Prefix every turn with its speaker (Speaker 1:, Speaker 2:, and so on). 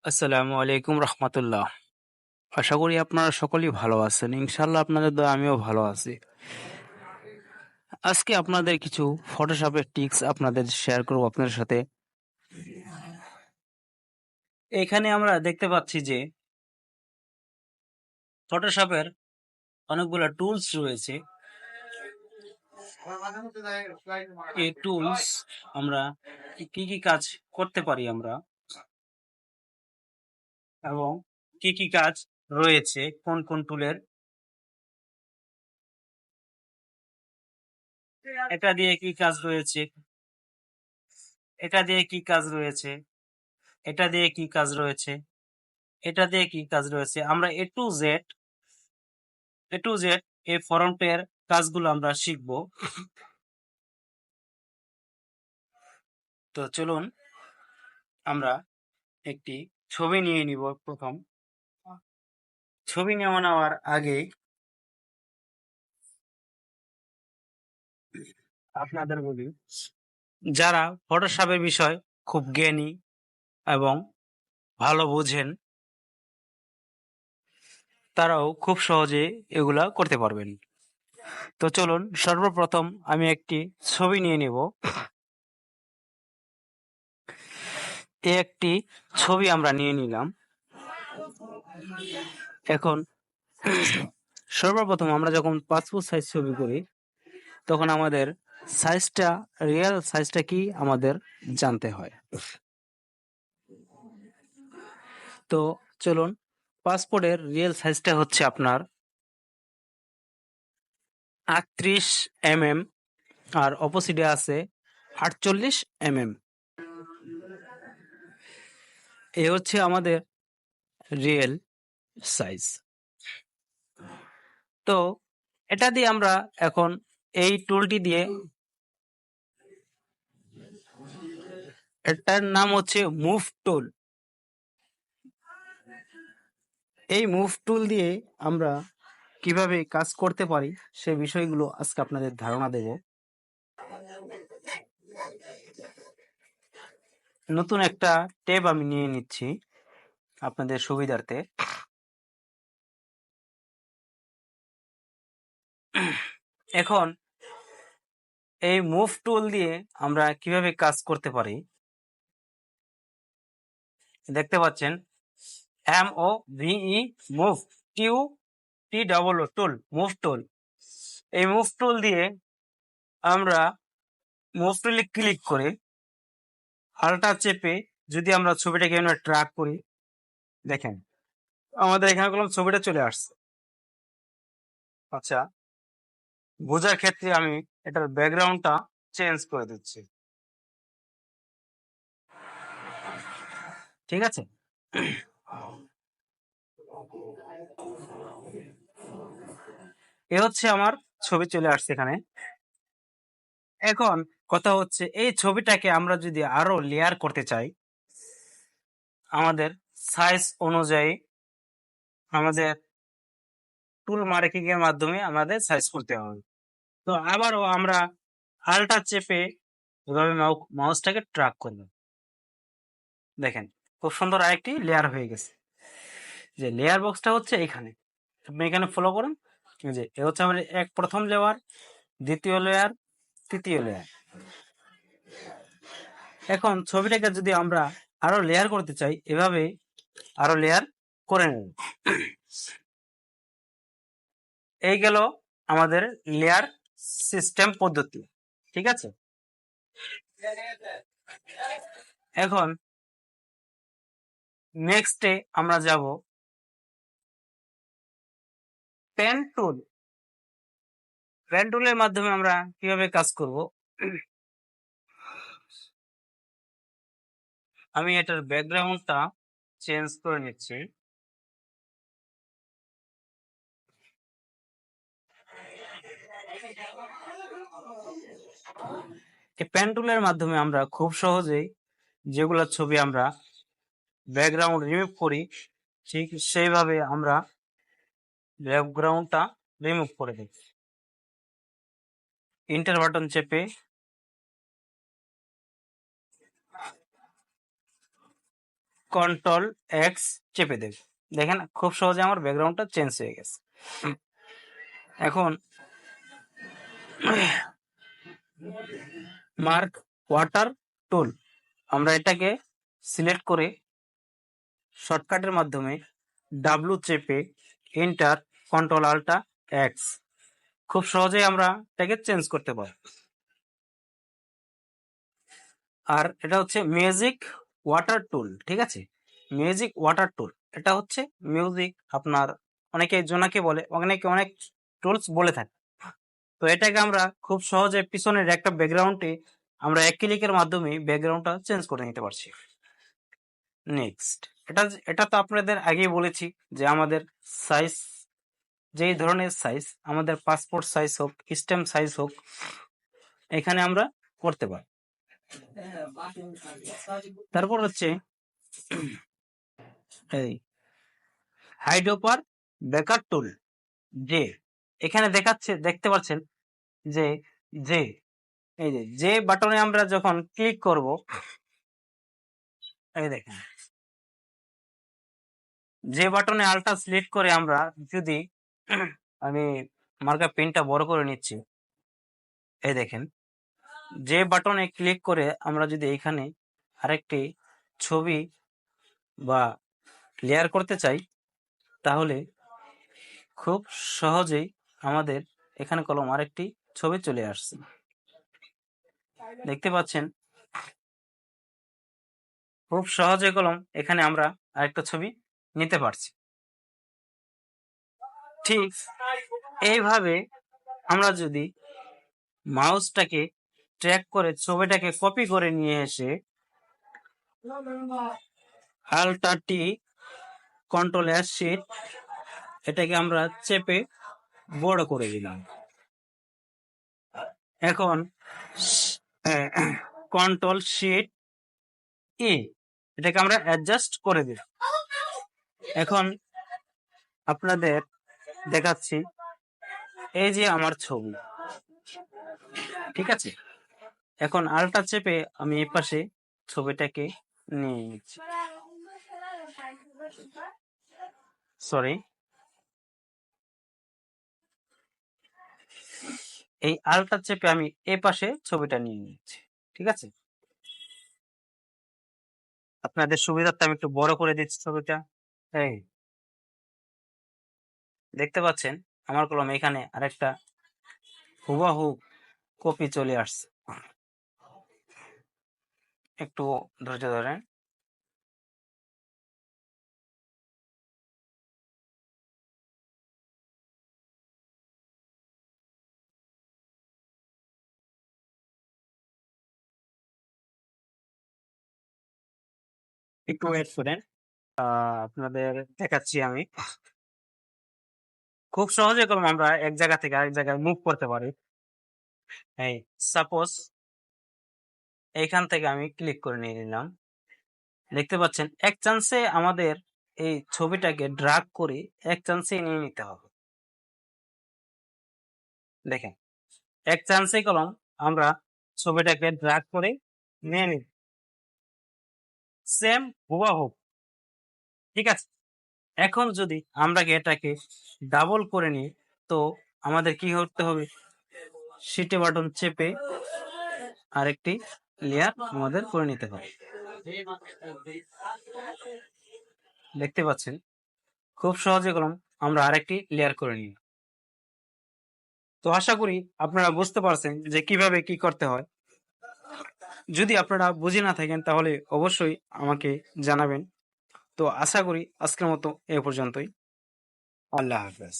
Speaker 1: আসসালামু আলাইকুম রহমতুল্লাহ। আশা করি আপনারা সকলেই ভালো আছেন। ইনশাল্লাহ আপনাদের দয়া আমিও ভালো আছি। আজকে আপনাদের কিছু ফটোশপের টিপস আপনাদের শেয়ার করব আপনাদের সাথে। এখানে আমরা দেখতে পাচ্ছি যে ফটোশপের অনেকগুলো টুলস রয়েছে। এই টুলস আমরা কি কি কাজ করতে পারি আমরা, এবং কি কি কাজ রয়েছে কোন কোন টুলের, এটা দিয়ে কি কাজ রয়েছে, এটা দিয়ে কি কাজ রয়েছে, এটা দিয়ে কি কাজ রয়েছে, এটা দিয়ে কি কাজ রয়েছে, আমরা এ টু জেড এই ফরম্যাটের কাজগুলো আমরা শিখব। তো চলুন আমরা একটি ছবি নিয়ে নিব। প্রথম ছবি নেওয়ার আগে আপনাদের বলি, যারা ফটোশপের বিষয় খুব জ্ঞানী এবং ভালো বোঝেন, তারাও খুব সহজে এগুলা করতে পারবেন। তো চলুন সর্বপ্রথম আমি একটি ছবি নিয়ে নেব। একটি ছবি আমরা নিয়ে নিলাম। এখন সর্বপ্রথম আমরা যখন পাসপোর্ট সাইজ ছবি করি, তখন আমাদের সাইজটা, রিয়েল সাইজটা কি আমাদের জানতে হয়। তো চলুন, পাসপোর্টের রিয়েল সাইজটা হচ্ছে আপনার 38 mm, আর অপোজিটে আছে 48 mm। এ হচ্ছে আমাদের রিয়েল সাইজ। তো এটা দিয়ে আমরা এখন এই টুলটি দিয়ে, এটার নাম হচ্ছে মুভ টুল। এই মুভ টুল দিয়ে আমরা কিভাবে কাজ করতে পারি সে বিষয়গুলো আজকে আপনাদের ধারণা দেব। নতুন একটা ট্যাব আমি নিয়ে নিচ্ছি আপনাদের সুবিধার্থে। এখন এই মুভ টুল দিয়ে আমরা কিভাবে কাজ করতে পারি দেখতে পাচ্ছেন, MOVE, মুভ, TOO টুল, মুভ টুল। এই মুভ টুল দিয়ে আমরা মুভ টুলে ক্লিক করে আলটা চেপে যদি আমরা ছবিটাকে ট্র্যাক করি, দেখেন আমাদের এখানে কোনো ছবিটা চলে আসছে। আচ্ছা, বোঝার ক্ষেত্রে আমি এটার ব্যাকগ্রাউন্ডটা চেঞ্জ করে দিচ্ছি, ঠিক আছে। এ হচ্ছে আমার ছবি চলে আসছে এখানে। এখন কথা হচ্ছে, এই ছবিটাকে আমরা যদি আরো লেয়ার করতে চাই, আমাদের সাইজ অনুযায়ী আমাদের টুল মার্কিং এর মাধ্যমে আমাদের সাইজ করতে হবে। তো আবারও আমরা আলটা চেপে এভাবে মাউসটাকে ট্র্যাক করব। দেখেন খুব সুন্দর আরেকটি লেয়ার হয়ে গেছে। যে লেয়ার বক্সটা হচ্ছে এখানে, আপনি এখানে ফলো করুন। যে এ হচ্ছে আমাদের প্রথম লেয়ার, দ্বিতীয় লেয়ার, তৃতীয় লেয়ার। এখন ছবিটাকে যদি আমরা আরো লেয়ার করতে চাই, এভাবে আরো লেয়ার করে নেব। এই গেল আমাদের লেয়ার সিস্টেম পদ্ধতি, ঠিক আছে। এখন নেক্সটে আমরা যাব পেন টুল। পেন টুলের মাধ্যমে আমরা কিভাবে কাজ করব, আমি এটার ব্যাকগ্রাউন্ডটা চেঞ্জ করে নিচ্ছি। এই পেন টুলের মাধ্যমে আমরা খুব সহজেই যেগুলো ছবি আমরা ব্যাকগ্রাউন্ড রিমুভ করি, ঠিক সেইভাবে আমরা ব্যাকগ্রাউন্ডটা রিমুভ করে দিই। ইন্টার বাটন চেপে কন্ট্রোল এক্স চেপে দেব। দেখেন খুব সহজে আমার ব্যাকগ্রাউন্ডটা চেঞ্জ হয়ে গেছে। এখন মার্ক ওয়াটার টুল, আমরা এটাকে সিলেক্ট করে শর্টকাটের মাধ্যমে ডাব্লু চেপে এন্টার কন্ট্রোল আল্টা এক্স খুব সহজেই আমরা এটাকে চেঞ্জ করতে পারি। আর এটা হচ্ছে মিউজিক ওয়াটার টুল, ঠিক আছে, মিউজিক ওয়াটার টুল এটা হচ্ছে মিউজিক আপনার অনেকে জোনাকি বলে, অনেকে অনেক টুলস বলে থাকে। তো এটাকে আমরা খুব সহজে পিছনের একটা ব্যাকগ্রাউন্ডে আমরা এক ক্লিকের মাধ্যমে ব্যাকগ্রাউন্ডটা চেঞ্জ করে নিতে পারছি। নেক্সট, এটা এটা তো আপনাদের আগেই বলেছি যে আমাদের সাইজ, যেই ধরনের সাইজ, আমাদের পাসপোর্ট সাইজ হোক, স্ট্যাম্প সাইজ হোক, এখানে আমরা করতে পারি। তারপর হচ্ছে এই হাইড্রোপার বেকার টুল, যে এখানে দেখতে পাচ্ছেন যে যে এই যে বাটনে আমরা যখন ক্লিক করব, এই দেখেন যে বাটনে আল্টা সিলেক্ট করে আমরা যদি আমি মার্কার পেনটা বড় করে নিচ্ছি, এই দেখেন যে বাটনে ক্লিক করে আমরা যদি এখানে আরেকটি ছবি বা লেয়ার করতে চাই, তাহলে খুব সহজেই আমাদের এখানে কলম আরেকটি ছবি চলে আসছে, দেখতে পাচ্ছেন খুব সহজে কলম এখানে আমরা আরেকটা ছবি নিতে পারছি। ঠিক এইভাবে আমরা যদি মাউসটাকে ট্র্যাক করে ছবিটাকে কপি করে নিয়ে এসে আল্টা টি কন্ট্রোল এস শিট এটাকে আমরা চেপে বড় করে দিলাম। এখন কন্ট্রোল শিট ই এটাকে আমরা অ্যাডজাস্ট করে দিলাম। এখন আপনাদের দেখাচ্ছি এই যে আমার ছবি, ঠিক আছে। এখন আল্টা চেপে আমি এই পাশে ছবিটাকে নিয়ে নিচ্ছি, সরি, এই আল্টা চেপে আমি এই পাশে ছবিটা নিয়ে নিচ্ছি, ঠিক আছে। আপনাদের সুবিধার্থে আমি একটু বড় করে দিচ্ছি ছবিটা। এই দেখতে পাচ্ছেন আমার কলম এখানে আরেকটা হুবাহু কপি চলে আসছে। একটু ধৈর্য ধরেন। একটু ওয়েট করেন, আপনাদের দেখাচ্ছি আমি। খুব সহজে কলম আমরা এক জায়গা থেকে আরেক জায়গায় মুভ করতে পারি। এই সাপোজ এইখান থেকে আমি ক্লিক করে নিয়ে নিলাম, দেখতে পাচ্ছেন এক চান্সে আমাদের এই ছবিটাকে ড্রাগ করে এক চান্সে নিয়ে নিতে হবে। দেখেন এক চান্সে কলম আমরা ছবিটাকে ড্রাগ করে নিয়ে নিই, সেম হুবাহু, ঠিক আছে। এখন যদি আমরা এটাকে ডাবল করে নিই, তো আমাদের কি করতে হবে, শিটে বাটন চেপে আরেকটি লেয়ার আমাদের করে নিতে হবে। দেখতে পাচ্ছেন খুব সহজে কলম আমরা আরেকটি লেয়ার করে নিই। তো আশা করি আপনারা বুঝতে পারছেন যে কিভাবে কি করতে হয়। যদি আপনারা বুঝে না থাকেন তাহলে অবশ্যই আমাকে জানাবেন। তো আশা করি আজকের মতো এ পর্যন্তই। আল্লাহ হাফেজ।